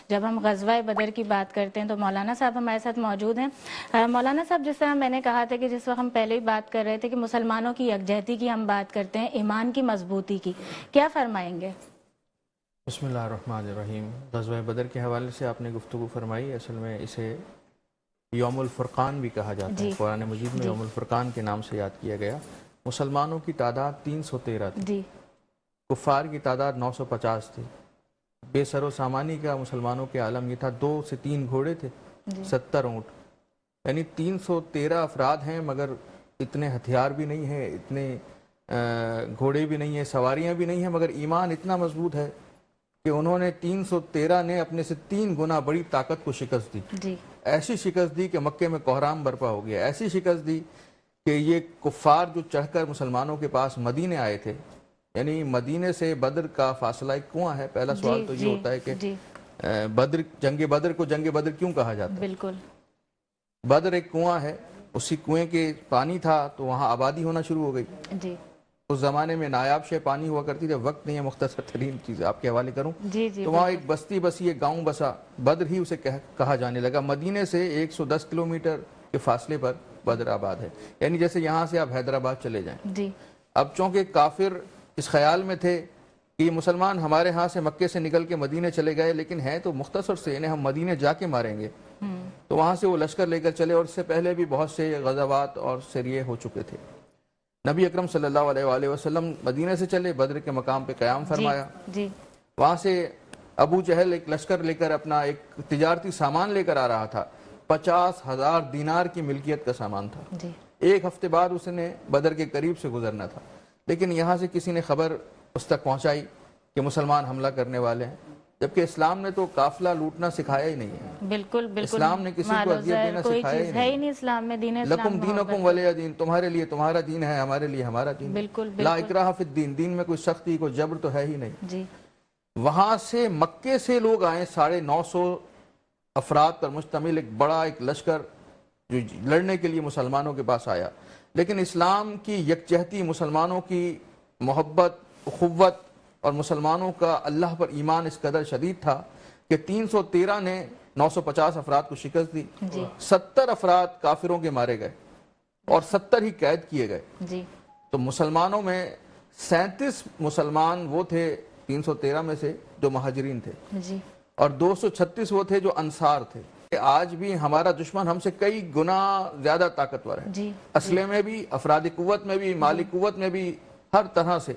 جب ہم غزوہ بدر کی بات کرتے ہیں تو مولانا صاحب ہمارے ساتھ موجود ہیں۔ مولانا صاحب، جس طرح میں نے کہا تھا کہ جس وقت ہم پہلے ہی بات کر رہے تھے کہ مسلمانوں کی یکجہتی کی ہم بات کرتے ہیں، ایمان کی مضبوطی کی، کیا فرمائیں گے؟ بسم اللہ الرحمن الرحیم۔ غزوہ بدر کے حوالے سے آپ نے گفتگو فرمائی، اصل میں اسے یوم الفرقان بھی کہا جاتا ہے، قرآن مجید میں یوم الفرقان کے نام سے یاد کیا گیا۔ مسلمانوں کی تعداد 313 تھی، کفار کی تعداد 950 تھی۔ بے سر و سامانی کا مسلمانوں کے عالم یہ تھا، 2 سے 3 گھوڑے تھے، 70 اونٹ، یعنی 313 افراد ہیں، مگر اتنے ہتھیار بھی نہیں ہیں، اتنے گھوڑے بھی نہیں ہیں، سواریاں بھی نہیں ہیں، مگر ایمان اتنا مضبوط ہے کہ انہوں نے 313 نے اپنے سے 3 گنا بڑی طاقت کو شکست دی۔ ایسی شکست دی کہ مکے میں کوہرام برپا ہو گیا، ایسی شکست دی کہ یہ کفار جو چڑھ کر مسلمانوں کے پاس مدینے آئے تھے، یعنی مدینے سے بدر کا فاصلہ ایک کنواں ہے۔ پہلا سوال تو یہ ہوتا ہے کہ جنگ بدر کو جنگ بدر کیوں کہا جاتا ہے؟ بالکل، بدر ایک کنواں ہے، اسی کنویں کے پانی تھا تو وہاں آبادی ہونا شروع ہو گئی۔ اس زمانے میں نایاب شے پانی ہوا کرتی تھی، وقت نہیں ہے مختصر ترین چیز آپ کے حوالے کروں تو وہاں ایک بستی بسی، ایک گاؤں بسا، بدر ہی اسے کہا جانے لگا۔ مدینے سے 110 کلومیٹر کے فاصلے پر بدر آباد ہے، یعنی جیسے یہاں سے آپ حیدرآباد چلے جائیں۔ اب چونکہ کافر اس خیال میں تھے کہ یہ مسلمان ہمارے ہاں سے مکے سے نکل کے مدینے چلے گئے، لیکن ہے تو مختصر سے، انہیں ہم مدینے جا کے ماریں گے، تو وہاں سے وہ لشکر لے کر چلے، اور اس سے پہلے بھی بہت سے غزوات اور سریے ہو چکے تھے۔ نبی اکرم صلی اللہ علیہ وآلہ وسلم مدینے سے چلے، بدر کے مقام پہ قیام فرمایا۔ وہاں سے ابو جہل ایک لشکر لے کر، اپنا ایک تجارتی سامان لے کر آ رہا تھا، 50,000 دینار کی ملکیت کا سامان تھا۔ ایک ہفتے بعد اس نے بدر کے قریب سے گزرنا تھا، لیکن یہاں سے کسی نے خبر اس تک پہنچائی کہ مسلمان حملہ کرنے والے ہیں، جبکہ اسلام نے تو قافلہ لوٹنا سکھایا ہی نہیں ہے۔ بالکل بالکل، اسلام نے کسی کو اذیت دینا سکھایا ہی نہیں۔ اسلام میں دین لکم دینکم ولی دین، تمہارے لیے تمہارا دین ہے، ہمارے لیے ہمارا دین۔ لا اکراہ فی الدین، دین میں کوئی سختی، کوئی جبر تو ہے ہی نہیں۔ وہاں سے مکے سے لوگ آئے، 950 افراد پر مشتمل ایک بڑا ایک لشکر جو لڑنے کے لیے مسلمانوں کے پاس آیا، لیکن اسلام کی یکجہتی، مسلمانوں کی محبت، اخوت اور مسلمانوں کا اللہ پر ایمان اس قدر شدید تھا کہ 313 نے 950 افراد کو شکست دی۔ 70 افراد کافروں کے مارے گئے اور 70 ہی قید کیے گئے۔ تو مسلمانوں میں 37 مسلمان وہ تھے 313 میں سے جو مہاجرین تھے، اور 236 وہ تھے جو انصار تھے۔ آج بھی ہمارا دشمن ہم سے کئی گنا زیادہ طاقتور ہے، اسلحے میں بھی، افرادی قوت میں بھی، مالی قوت میں بھی، ہر طرح سے۔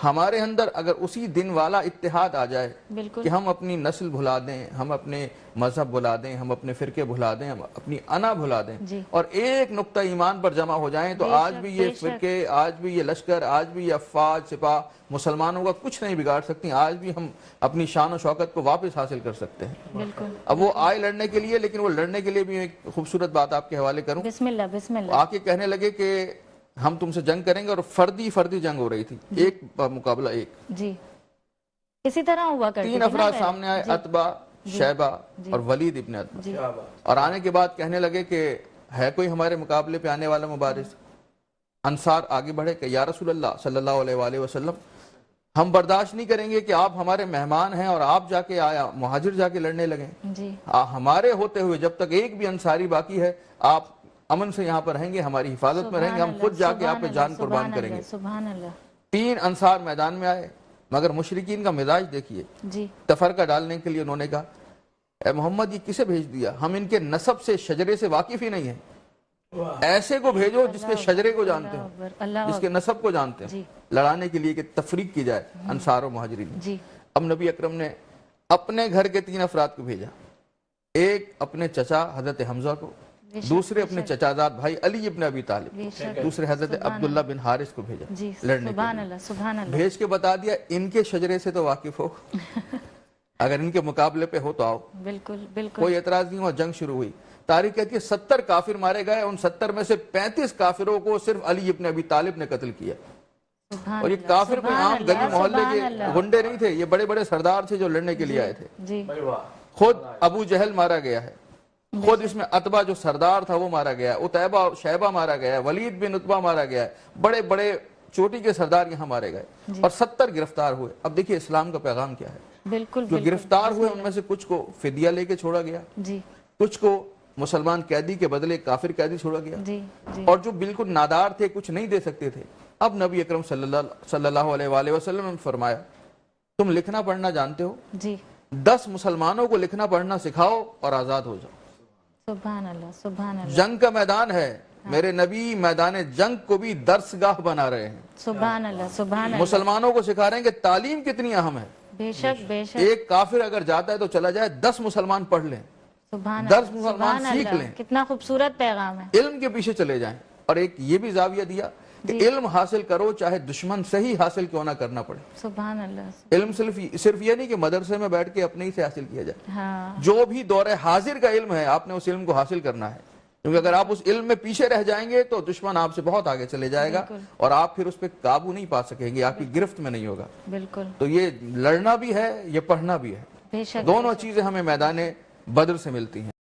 ہمارے اندر اگر اسی دن والا اتحاد آ جائے کہ ہم اپنی نسل بھلا دیں، ہم اپنے مذہب بھلا دیں، ہم اپنے فرقے بھلا دیں، ہم اپنی انا بھلا دیں، اور ایک نقطہ ایمان پر جمع ہو جائیں، تو آج بھی یہ فرقے، آج بھی یہ لشکر، آج بھی یہ افواج سپاہ مسلمانوں کا کچھ نہیں بگاڑ سکتی۔ آج بھی ہم اپنی شان و شوکت کو واپس حاصل کر سکتے ہیں۔ اب وہ آئے لڑنے کے لیے، لیکن وہ لڑنے کے لیے بھی ایک خوبصورت بات آپ کے حوالے کروں۔ بسم اللہ بسم اللہ۔ آ کے کہنے لگے کہ ہم تم سے جنگ کریں گے، اور فردی جنگ ہو رہی تھی، ایک مقابلہ ایک۔ اسی طرح ہوا کرتی 3 افراد سامنے آئے، عتبہ، شیبہ اور ولید ابن عتبہ، اور آنے کے بعد کہنے لگے کہ ہے کوئی ہمارے مقابلے پہ آنے والا مبارز؟ انصار آگے بڑھے کہ یا رسول اللہ صلی اللہ علیہ وآلہ وسلم، ہم برداشت نہیں کریں گے کہ آپ ہمارے مہمان ہیں اور آپ جا کے آیا مہاجر جا کے لڑنے لگیں۔ ہمارے ہوتے ہوئے جب تک ایک بھی انصاری باقی ہے، آپ امن سے یہاں پر رہیں گے، ہماری حفاظت میں رہیں گے، ہم خود جا کے آپ پہ جان قربان کریں گے۔ 3 انصار میدان میں آئے، مگر مشرکین کا مزاج دیکھیے، تفرقہ ڈالنے کے لیے انہوں نے کہا اے محمد، یہ کسے بھیج دیا؟ ہم ان کے نسب سے، شجرے سے واقف ہی نہیں ہیں، ایسے کو بھیجو جس کے شجرے کو جانتے ہیں، جس کے نسب کو جانتے ہیں، لڑانے کے لیے کہ تفریق کی جائے انصار و مہاجرین۔ اب نبی اکرم نے اپنے گھر کے 3 افراد کو بھیجا، ایک اپنے چچا حضرت حمزہ کو، دوسرے اپنے چچا زاد بھائی علی ابن ابی طالب، دوسرے حضرت عبداللہ بن حارث کو بھیجا لڑنے کے لیے۔ بھیج کے بتا دیا ان کے شجرے سے تو واقف ہو، اگر ان کے مقابلے پہ ہو تو آؤ۔ کوئی اعتراض نہیں ہوا، جنگ شروع ہوئی۔ تاریخ کہتی ہے 70 کافر مارے گئے، ان 70 میں سے 35 کافروں کو صرف علی ابن ابی طالب نے قتل کیا۔ اور یہ کافر کوئی عام گلی محلے کے گنڈے نہیں تھے، یہ بڑے بڑے سردار تھے جو لڑنے کے لیے آئے تھے۔ خود ابو جہل مارا گیا ہے، خود اس میں عتبہ جو سردار تھا وہ مارا گیا ہے، عتیبہ اور شیبہ مارا گیا ہے، ولید بن عتبہ مارا گیا ہے، بڑے بڑے چوٹی کے سردار یہاں مارے گئے، اور 70 گرفتار ہوئے۔ اب دیکھیے اسلام کا پیغام کیا ہے، بالکل جو گرفتار ہوئے ان میں سے کچھ کو فدیہ لے کے چھوڑا گیا, جی کچھ کو مسلمان قیدی کے بدلے کافر قیدی چھوڑا گیا, جی جی اور جو بالکل نادار تھے, کچھ نہیں دے سکتے تھے, اب نبی اکرم صلی اللہ علیہ وآلہ وسلم نے فرمایا تم لکھنا پڑھنا جانتے ہو, جی 10 مسلمانوں کو لکھنا پڑھنا سکھاؤ اور آزاد ہو جاؤ. سبحان اللہ سبحان اللہ جنگ کا میدان ہے, میرے نبی میدان جنگ کو بھی درسگاہ بنا رہے ہیں. سبحان اللہ سبحان اللہ. مسلمانوں کو سکھا رہے ہیں کہ تعلیم کتنی اہم ہے. بے شک بے شک. ایک کافر اگر جاتا ہے تو چلا جائے, 10 مسلمان پڑھ لیں, سبحان 10 مسلمان سبحان سیکھ اللہ. لیں, کتنا خوبصورت پیغام ہے. علم کے پیچھے چلے جائیں. اور ایک یہ بھی زاویہ دیا کہ علم حاصل کرو چاہے دشمن سے ہی حاصل کیوں نہ کرنا پڑے. سبحان اللہ. علم صرف یہ نہیں کہ مدرسے میں بیٹھ کے اپنے ہی سے حاصل کیا جائے, ہاں جو بھی دور حاضر کا علم ہے آپ نے اس علم کو حاصل کرنا ہے, کیونکہ اگر آپ اس علم میں پیچھے رہ جائیں گے تو دشمن آپ سے بہت آگے چلے جائے گا اور آپ پھر اس پہ قابو نہیں پا سکیں گے, آپ کی گرفت میں نہیں ہوگا. بالکل. تو یہ لڑنا بھی ہے, یہ پڑھنا بھی ہے, بے شک. دونوں چیزیں ہمیں میدان بدر سے ملتی ہیں.